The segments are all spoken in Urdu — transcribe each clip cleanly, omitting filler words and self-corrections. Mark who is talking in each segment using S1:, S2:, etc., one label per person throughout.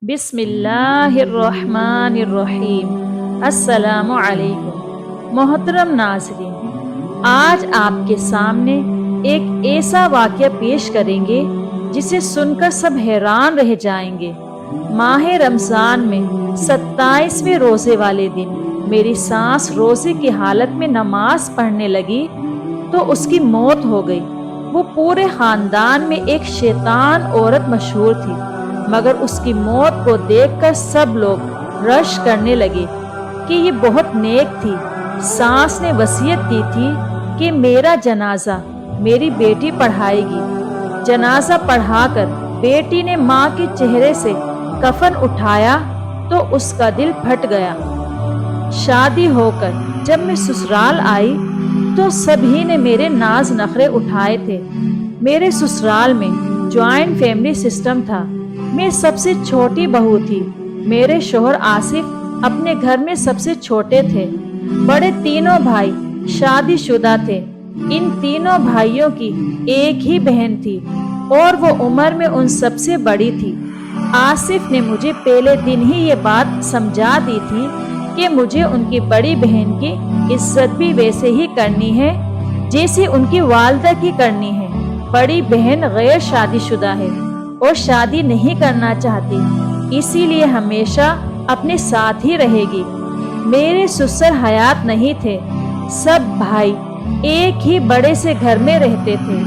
S1: بسم اللہ الرحمن الرحیم۔ السلام علیکم محترم ناظرین، آج آپ کے سامنے ایک ایسا واقعہ پیش کریں گے جسے سن کر سب حیران رہ جائیں گے۔ ماہ رمضان میں 27ویں روزے والے دن میری ساس روزے کی حالت میں نماز پڑھنے لگی تو اس کی موت ہو گئی۔ وہ پورے خاندان میں ایک شیطان عورت مشہور تھی، مگر اس کی موت کو دیکھ کر سب لوگ رش کرنے لگے کہ یہ بہت نیک تھی۔ ساس نے وصیت دی تھی کہ میرا جنازہ میری بیٹی پڑھائے گی۔ جنازہ پڑھا کر بیٹی نے ماں کے چہرے سے کفن اٹھایا تو اس کا دل پھٹ گیا۔ شادی ہو کر جب میں سسرال آئی تو سبھی نے میرے ناز نخرے اٹھائے تھے۔ میرے سسرال میں جوائنٹ فیملی سسٹم تھا۔ میں سب سے چھوٹی بہو تھی۔ میرے شوہر آصف اپنے گھر میں سب سے چھوٹے تھے۔ بڑے تینوں بھائی شادی شدہ تھے۔ ان تینوں بھائیوں کی ایک ہی بہن تھی اور وہ عمر میں ان سب سے بڑی تھی۔ آصف نے مجھے پہلے دن ہی یہ بات سمجھا دی تھی کہ مجھے ان کی بڑی بہن کی عزت بھی ویسے ہی کرنی ہے جیسے ان کی والدہ کی کرنی ہے۔ بڑی بہن غیر شادی شدہ ہے اور شادی نہیں کرنا چاہتی، اسی لیے ہمیشہ اپنے ساتھ ہی رہے گی۔ میرے سسر حیات نہیں تھے۔ سب بھائی ایک ہی بڑے سے گھر میں رہتے تھے۔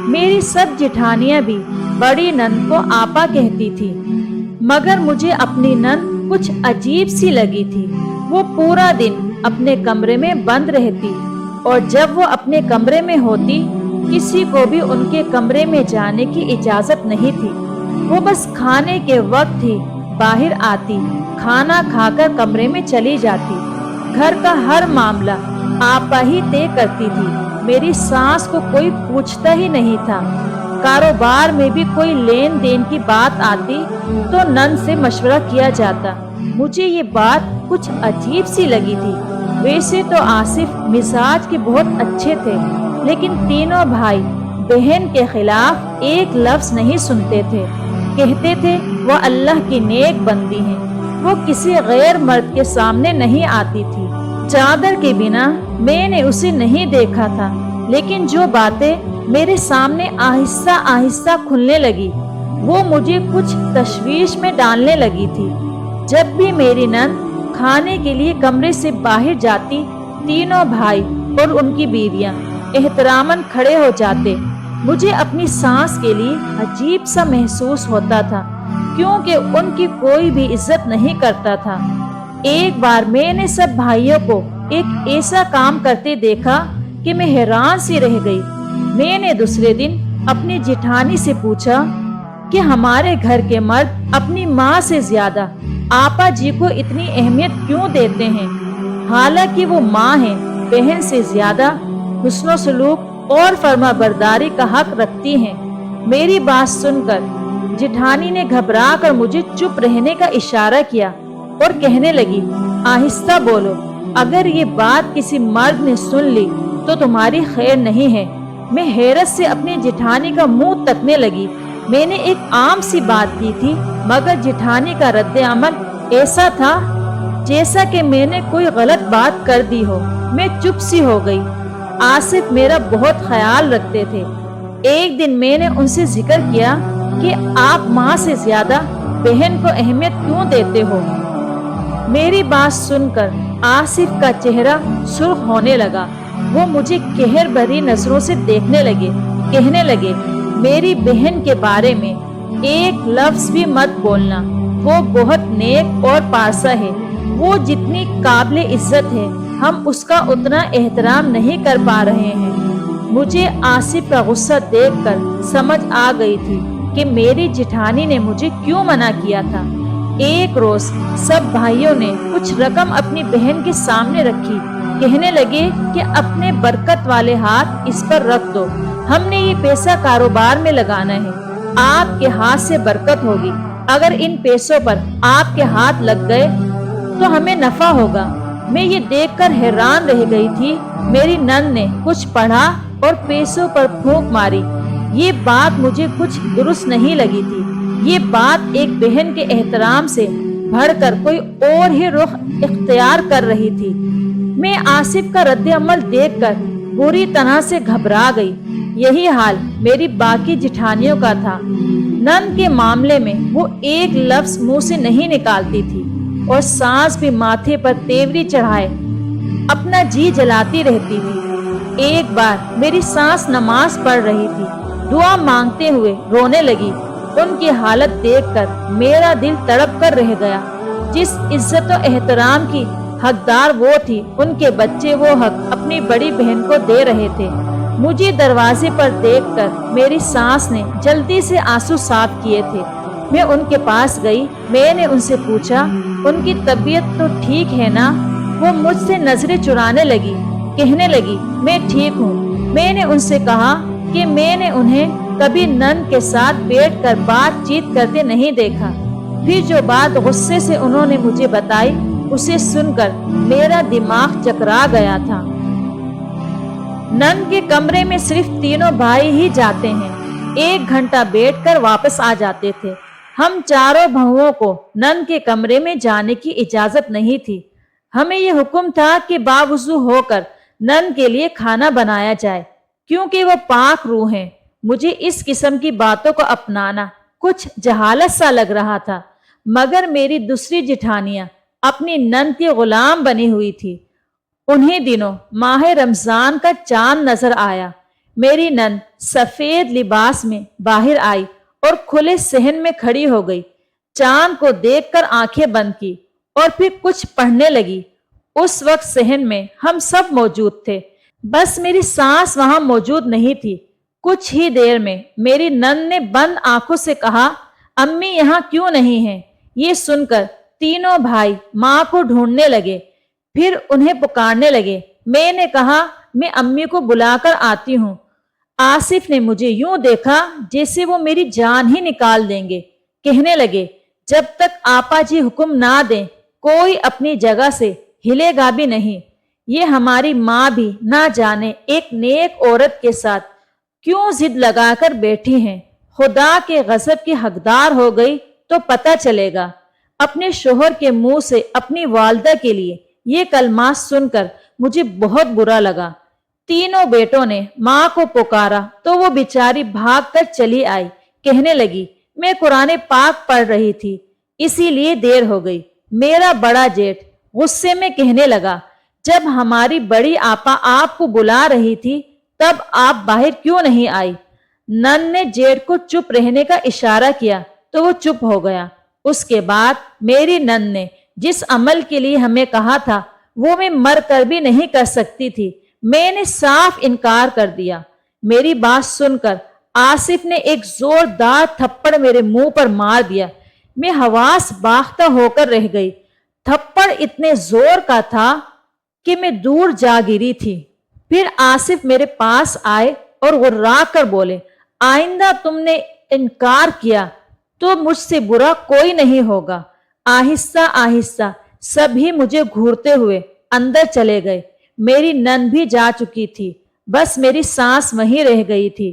S1: میری سب جٹھانیاں بھی بڑی نند کو آپا کہتی تھی، مگر مجھے اپنی نند کچھ عجیب سی لگی تھی۔ وہ پورا دن اپنے کمرے میں بند رہتی اور جب وہ اپنے کمرے میں ہوتی کسی کو بھی ان کے کمرے میں جانے کی اجازت نہیں تھی۔ وہ بس کھانے کے وقت ہی باہر آتی، کھانا کھا کر کمرے میں چلی جاتی۔ گھر کا ہر معاملہ آپا ہی طے کرتی تھی۔ میری ساس کو کوئی پوچھتا ہی نہیں تھا۔ کاروبار میں بھی کوئی لین دین کی بات آتی تو نند سے مشورہ کیا جاتا۔ مجھے یہ بات کچھ عجیب سی لگی تھی۔ ویسے تو آصف مزاج کے بہت اچھے تھے، لیکن تینوں بھائی بہن کے خلاف ایک لفظ نہیں سنتے تھے۔ کہتے تھے وہ اللہ کی نیک بندی ہیں، وہ کسی غیر مرد کے سامنے نہیں آتی تھی۔ چادر کے بنا میں نے اسے نہیں دیکھا تھا، لیکن جو باتیں میرے سامنے آہستہ آہستہ کھلنے لگی وہ مجھے کچھ تشویش میں ڈالنے لگی تھی۔ جب بھی میری نند کھانے کے لیے کمرے سے باہر جاتی، تینوں بھائی اور ان کی بیویاں احتراماً کھڑے ہو جاتے۔ مجھے اپنی ساس کے لیے عجیب سا محسوس ہوتا تھا، کیونکہ ان کی کوئی بھی عزت نہیں کرتا تھا۔ ایک بار میں نے سب بھائیوں کو ایک ایسا کام کرتے دیکھا کہ میں حیران سی رہ گئی۔ میں نے دوسرے دن اپنی جٹھانی سے پوچھا کہ ہمارے گھر کے مرد اپنی ماں سے زیادہ آپا جی کو اتنی اہمیت کیوں دیتے ہیں، حالانکہ وہ ماں ہیں، بہن سے زیادہ حسن و سلوک اور فرما برداری کا حق رکھتی ہیں۔ میری بات سن کر جٹھانی نے گھبرا کر مجھے چپ رہنے کا اشارہ کیا اور کہنے لگی، آہستہ بولو، اگر یہ بات کسی مرد نے سن لی تو تمہاری خیر نہیں ہے۔ میں حیرت سے اپنی جٹھانی کا منہ تکنے لگی۔ میں نے ایک عام سی بات کی تھی، مگر جٹھانی کا رد عمل ایسا تھا جیسا کہ میں نے کوئی غلط بات کر دی ہو۔ میں چپ سی ہو گئی۔ آصف میرا بہت خیال رکھتے تھے۔ ایک دن میں نے ان سے ذکر کیا کہ آپ ماں سے زیادہ بہن کو اہمیت کیوں دیتے ہو؟ میری بات سن کر آصف کا چہرہ سرخ ہونے لگا۔ وہ مجھے قہر بھری نظروں سے دیکھنے لگے، کہنے لگے، میری بہن کے بارے میں ایک لفظ بھی مت بولنا، وہ بہت نیک اور پارسا ہے، وہ جتنی قابل عزت ہے ہم اس کا اتنا احترام نہیں کر پا رہے ہیں۔ مجھے آصف کا غصہ دیکھ کر سمجھ آ گئی تھی کہ میری جٹھانی نے مجھے کیوں منع کیا تھا۔ ایک روز سب بھائیوں نے کچھ رقم اپنی بہن کے سامنے رکھی، کہنے لگے کہ اپنے برکت والے ہاتھ اس پر رکھ دو، ہم نے یہ پیسہ کاروبار میں لگانا ہے، آپ کے ہاتھ سے برکت ہوگی، اگر ان پیسوں پر آپ کے ہاتھ لگ گئے تو ہمیں نفع ہوگا۔ میں یہ دیکھ کر حیران رہ گئی تھی۔ میری نند نے کچھ پڑھا اور پیسوں پر پھونک ماری۔ یہ بات مجھے کچھ درست نہیں لگی تھی۔ یہ بات ایک بہن کے احترام سے بڑھ کر کوئی اور ہی رخ اختیار کر رہی تھی۔ میں آصف کا رد عمل دیکھ کر بری طرح سے گھبرا گئی۔ یہی حال میری باقی جٹھانیوں کا تھا۔ نند کے معاملے میں وہ ایک لفظ منہ سے نہیں نکالتی تھی اور سانس بھی ماتھے پر تیوری چڑھائے اپنا جی جلاتی رہتی تھی۔ ایک بار میری سانس نماز پڑھ رہی تھی، دعا مانگتے ہوئے رونے لگی۔ ان کی حالت دیکھ کر میرا دل تڑپ کر رہ گیا۔ جس عزت و احترام کی حقدار وہ تھی، ان کے بچے وہ حق اپنی بڑی بہن کو دے رہے تھے۔ مجھے دروازے پر دیکھ کر میری سانس نے جلدی سے آنسو صاف کیے تھے۔ میں ان کے پاس گئی۔ میں نے ان سے پوچھا، ان کی طبیعت تو ٹھیک ہے نا؟ وہ مجھ سے نظریں چرانے لگی، کہنے لگی میں ٹھیک ہوں۔ میں نے ان سے کہا کہ میں نے انہیں کبھی نند کے ساتھ بیٹھ کر بات چیت کرتے نہیں دیکھا۔ پھر جو بات غصے سے انہوں نے مجھے بتائی، اسے سن کر میرا دماغ چکرا گیا تھا۔ نند کے کمرے میں صرف تینوں بھائی ہی جاتے ہیں۔ 1 گھنٹہ بیٹھ کر واپس آ جاتے تھے۔ ہم چاروں بہوؤں کو نند کے کمرے میں جانے کی اجازت نہیں تھی۔ ہمیں یہ حکم تھا کہ باوضو ہو کر نند کے لیے کھانا بنایا جائے، کیونکہ وہ پاک روح ہیں۔ مجھے اس قسم کی باتوں کو اپنانا کچھ جہالت سا لگ رہا تھا، مگر میری دوسری جٹھانیاں اپنی نند کی غلام بنی ہوئی تھی۔ انہی دنوں ماہ رمضان کا چاند نظر آیا۔ میری نند سفید لباس میں باہر آئی اور کھلے صحن میں کھڑی ہو گئی۔ چاند کو دیکھ کر آنکھیں بند کی اور پھر کچھ پڑھنے لگی۔ اس وقت صحن میں ہم سب موجود تھے، بس میری سانس وہاں موجود نہیں تھی۔ کچھ ہی دیر میں میری نند نے بند آنکھوں سے کہا، امی یہاں کیوں نہیں ہیں؟ یہ سن کر تینوں بھائی ماں کو ڈھونڈنے لگے، پھر انہیں پکارنے لگے۔ میں نے کہا میں امی کو بلا کر آتی ہوں۔ آصف نے مجھے یوں دیکھا جیسے وہ میری جان ہی نکال دیں گے۔ کہنے لگے، جب تک آپا جی حکم نہ دیں کوئی اپنی جگہ سے ہلے گا بھی نہیں۔ یہ ہماری ماں بھی نہ جانے ایک نیک عورت کے ساتھ کیوں ضد لگا کر بیٹھی ہیں۔ خدا کے غضب کی حقدار ہو گئی تو پتہ چلے گا۔ اپنے شوہر کے منہ سے اپنی والدہ کے لیے یہ کلمات سن کر مجھے بہت برا لگا۔ تینوں بیٹوں نے ماں کو پکارا تو وہ بیچاری بھاگ کر چلی آئی۔ کہنے لگی، میں قرآن پاک پڑھ رہی تھی، اسی لیے دیر ہو گئی۔ میرا بڑا جیٹھ غصے میں کہنے لگا، جب ہماری بڑی آپا آپ کو بلا رہی تھی تب آپ باہر کیوں نہیں آئی؟ نند نے جیٹھ کو چپ رہنے کا اشارہ کیا تو وہ چپ ہو گیا۔ اس کے بعد میری نند نے جس عمل کے لیے ہمیں کہا تھا وہ میں مر کر بھی نہیں کر سکتی تھی۔ میں نے صاف انکار کر دیا۔ میری بات سن کر آصف نے ایک زوردار تھپڑ میرے منہ پر مار دیا۔ میں حواس باختہ ہو کر رہ گئی۔ تھپڑ اتنے زور کا تھا کہ میں دور جا گری تھی۔ پھر آصف میرے پاس آئے اور غرا کر بولے، آئندہ تم نے انکار کیا تو مجھ سے برا کوئی نہیں ہوگا۔ آہستہ آہستہ سبھی مجھے گھورتے ہوئے اندر چلے گئے۔ میری نند بھی جا چکی تھی، بس میری سانس وہیں رہ گئی تھی۔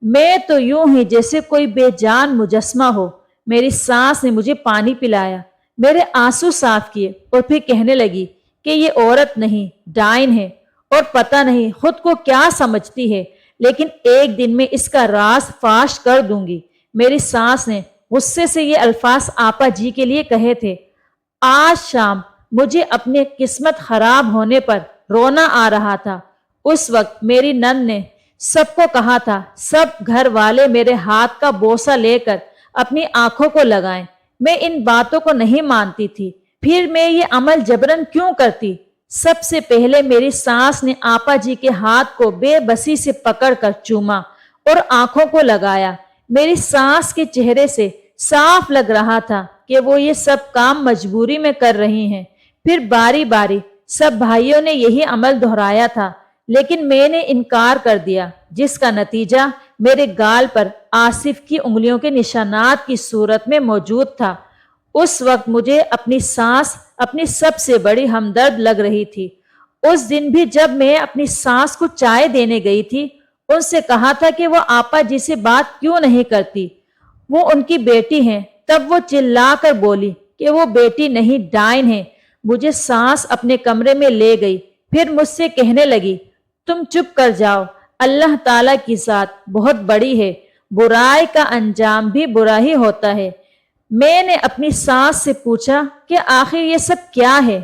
S1: میں تو یوں ہی جیسے کوئی بے جان مجسمہ ہو۔ میری سانس نے مجھے پانی پلایا، میرے آنسو صاف کیے اور پھر کہنے لگی کہ یہ عورت نہیں، ڈائن ہے، اور پتہ نہیں خود کو کیا سمجھتی ہے، لیکن ایک دن میں اس کا راز فاش کر دوں گی۔ میری سانس نے غصے سے یہ الفاظ آپا جی کے لیے کہے تھے۔ آج شام مجھے اپنے قسمت خراب ہونے پر رونا آ رہا تھا۔ اس وقت میری نند نے سب کو کہا تھا سب گھر والے میرے ہاتھ کا بوسہ لے کر اپنی آنکھوں کو لگائیں۔ میں ان باتوں کو نہیں مانتی تھی، پھر میں یہ عمل جبرن کیوں کرتی؟ سب سے پہلے میری سانس نے آپا جی کے ہاتھ کو بے بسی سے پکڑ کر چوما اور آنکھوں کو لگایا۔ میری سانس کے چہرے سے صاف لگ رہا تھا کہ وہ یہ سب کام مجبوری میں کر رہی ہیں۔ پھر باری باری سب بھائیوں نے یہی عمل دہرایا تھا، لیکن میں نے انکار کر دیا، جس کا نتیجہ میرے گال پر آصف کی انگلیوں کے نشانات کی صورت میں موجود تھا۔ اس وقت مجھے اپنی سانس اپنی سب سے بڑی ہمدرد لگ رہی تھی۔ اس دن بھی جب میں اپنی سانس کو چائے دینے گئی تھی، ان سے کہا تھا کہ وہ آپا جی سے بات کیوں نہیں کرتی۔ وہ ان کی بیٹی ہیں۔ تب وہ چلا کر بولی کہ وہ بیٹی نہیں، ڈائن ہے۔ مجھے سانس اپنے کمرے میں لے گئی، پھر مجھ سے کہنے لگی تم چپ کر جاؤ، اللہ تعالیٰ کی ذات بہت بڑی ہے، برائی کا انجام بھی برا ہی ہوتا ہے۔ میں نے اپنی سانس سے پوچھا کہ آخر یہ سب کیا ہے؟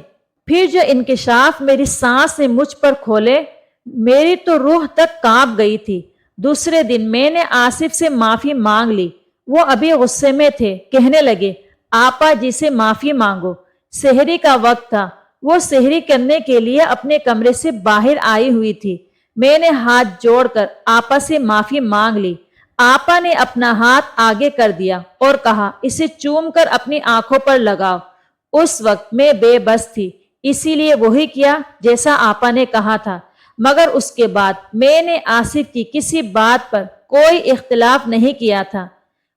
S1: پھر جو انکشاف میری سانس نے مجھ پر کھولے، میری تو روح تک کانپ گئی تھی۔ دوسرے دن میں نے آصف سے معافی مانگ لی۔ وہ ابھی غصے میں تھے، کہنے لگے آپا جی سے معافی مانگو۔ سحری کا وقت تھا، وہ سحری کرنے کے لیے اپنے کمرے سے باہر آئی ہوئی تھی۔ میں نے ہاتھ جوڑ کر آپا سے معافی مانگ لی۔ آپا نے اپنا ہاتھ آگے کر دیا اور کہا اسے چوم کر اپنی آنکھوں پر لگاؤ۔ اس وقت میں بے بس تھی، اسی لیے وہی کیا جیسا آپا نے کہا تھا، مگر اس کے بعد میں نے آصف کی کسی بات پر کوئی اختلاف نہیں کیا تھا۔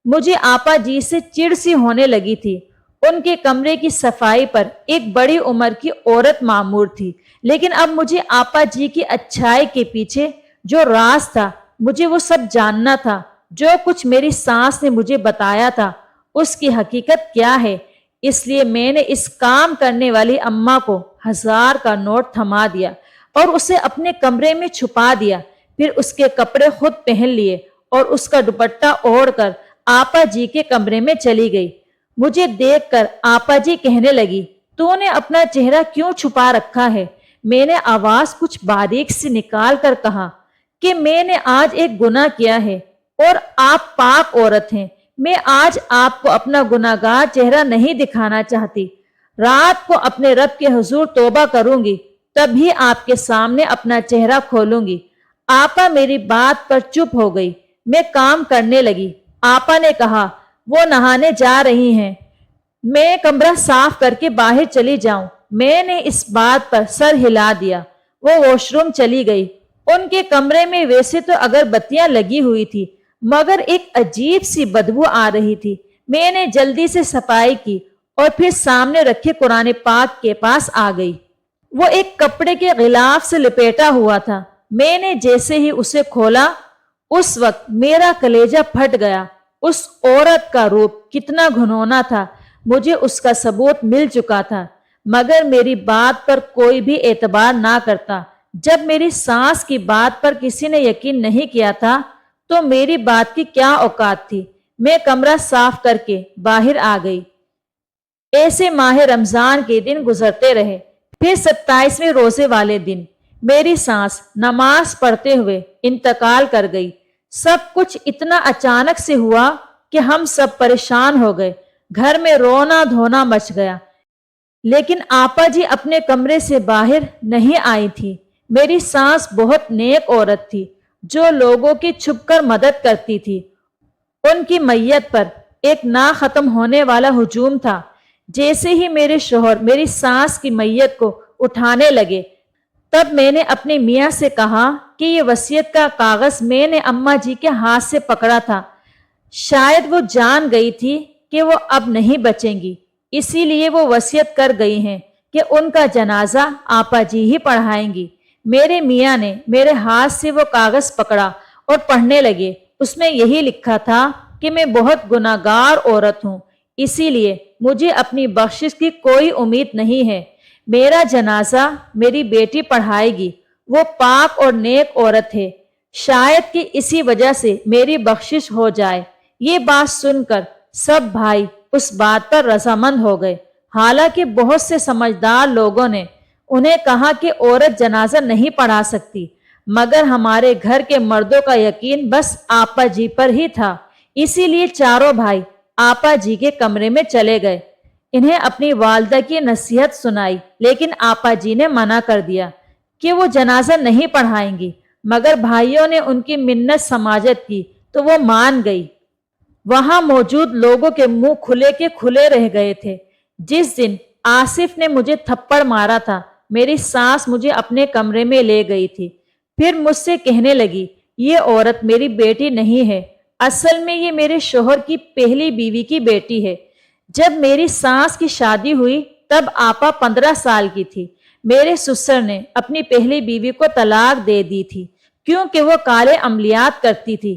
S1: مجھے آپا جی سے چڑ سی ہونے لگی تھی۔ ان کے کمرے کی صفائی پر ایک بڑی عمر کی عورت مامور تھی، لیکن اب مجھے آپا جی کی اچھائی کے پیچھے جو راز تھا، مجھے وہ سب جاننا تھا۔ جو کچھ میری سانس نے مجھے بتایا تھا اس کی حقیقت کیا ہے؟ اس لیے میں نے اس کام کرنے والی اماں کو 1000 کا نوٹ تھما دیا اور اسے اپنے کمرے میں چھپا دیا۔ پھر اس کے کپڑے خود پہن لیے اور اس کا دوپٹہ اوڑھ کر آپا جی کے کمرے میں چلی گئی۔ مجھے دیکھ کر آپا جی کہنے لگی تو نے اپنا چہرہ کیوں چھپا رکھا ہے؟ میں نے آواز کچھ باریک سی نکال کر کہا کہ میں نے آج ایک گناہ کیا ہے اور آپ پاک عورت ہیں، میں آج آپ کو اپنا گناہگار چہرہ نہیں دکھانا چاہتی۔ رات کو اپنے رب کے حضور توبہ کروں گی، تب ہی آپ کے سامنے اپنا چہرہ کھولوں گی۔ آپا میری بات پر چپ ہو گئی۔ میں کام کرنے لگی۔ آپا نے کہا وہ نہانے جا رہی ہیں، میں کمرہ صاف کر کے باہر چلی جاؤں۔ میں نے اس بات پر سر ہلا دیا۔ وہ واش روم چلی گئی۔ ان کے کمرے میں ویسے تو اگربتیاں لگی ہوئی تھی، مگر ایک عجیب سی بدبو آ رہی تھی۔ میں نے جلدی سے صفائی کی اور پھر سامنے رکھے قرآن پاک کے پاس آ گئی۔ وہ ایک کپڑے کے غلاف سے لپیٹا ہوا تھا۔ میں نے جیسے ہی اسے کھولا، اس وقت میرا کلیجہ پھٹ گیا۔ اس عورت کا روپ کتنا گھنونا تھا، مجھے اس کا ثبوت مل چکا تھا، مگر میری بات پر کوئی بھی اعتبار نہ کرتا۔ جب میری سانس کی بات پر کسی نے یقین نہیں کیا تھا تو میری بات کی کیا اوقات تھی؟ میں کمرہ صاف کر کے باہر آ گئی۔ ایسے ماہ رمضان کے دن گزرتے رہے۔ پھر 27ویں روزے والے دن میری سانس نماز پڑھتے ہوئے انتقال کر گئی۔ سب کچھ اتنا اچانک سے ہوا کہ ہم سب پریشان ہو گئے۔ گھر میں رونا دھونا مچ گیا، لیکن آپا جی اپنے کمرے سے باہر نہیں آئی تھی۔ میری سانس بہت نیک عورت تھی جو لوگوں کی چھپ کر مدد کرتی تھی۔ ان کی میت پر ایک نہ ختم ہونے والا ہجوم تھا۔ جیسے ہی میرے شوہر میری سانس کی میت کو اٹھانے لگے، تب میں نے اپنے میاں سے کہا کہ یہ وصیت کا کاغذ میں نے اماں جی کے ہاتھ سے پکڑا تھا۔ شاید وہ جان گئی تھی کہ وہ اب نہیں بچیں گی، اسی لیے وہ وصیت کر گئی ہیں کہ ان کا جنازہ آپا جی ہی پڑھائیں گی۔ میرے میاں نے میرے ہاتھ سے وہ کاغذ پکڑا اور پڑھنے لگے۔ اس میں یہی لکھا تھا کہ میں بہت گناہگار عورت ہوں، اسی لیے مجھے اپنی بخشش کی کوئی امید نہیں ہے۔ میرا جنازہ میری بیٹی پڑھائے گی، وہ پاک اور نیک عورت ہے، شاید کہ اسی وجہ سے میری بخشش ہو جائے۔ یہ بات سن کر سب بھائی اس بات پر رضامند ہو گئے۔ حالانکہ بہت سے سمجھدار لوگوں نے انہیں کہا کہ عورت جنازہ نہیں پڑھا سکتی، مگر ہمارے گھر کے مردوں کا یقین بس آپا جی پر ہی تھا، اسی لیے چاروں بھائی آپا جی کے کمرے میں چلے گئے۔ انہیں اپنی والدہ کی نصیحت سنائی، لیکن آپا جی نے منع کر دیا کہ وہ جنازہ نہیں پڑھائیں گی، مگر بھائیوں نے ان کی منت سماجت کی تو وہ مان گئی۔ وہاں موجود لوگوں کے منہ کھلے کے کھلے رہ گئے تھے۔ جس دن آصف نے مجھے تھپڑ مارا تھا، میری سانس مجھے اپنے کمرے میں لے گئی تھی۔ پھر مجھ سے کہنے لگی یہ عورت میری بیٹی نہیں ہے، اصل میں یہ میرے شوہر کی پہلی بیوی کی بیٹی ہے۔ جب میری سانس کی شادی ہوئی تب آپا 15 سال کی تھی۔ میرے سسر نے اپنی پہلی بیوی کو طلاق دے دی تھی کیونکہ وہ کالے عملیات کرتی تھی۔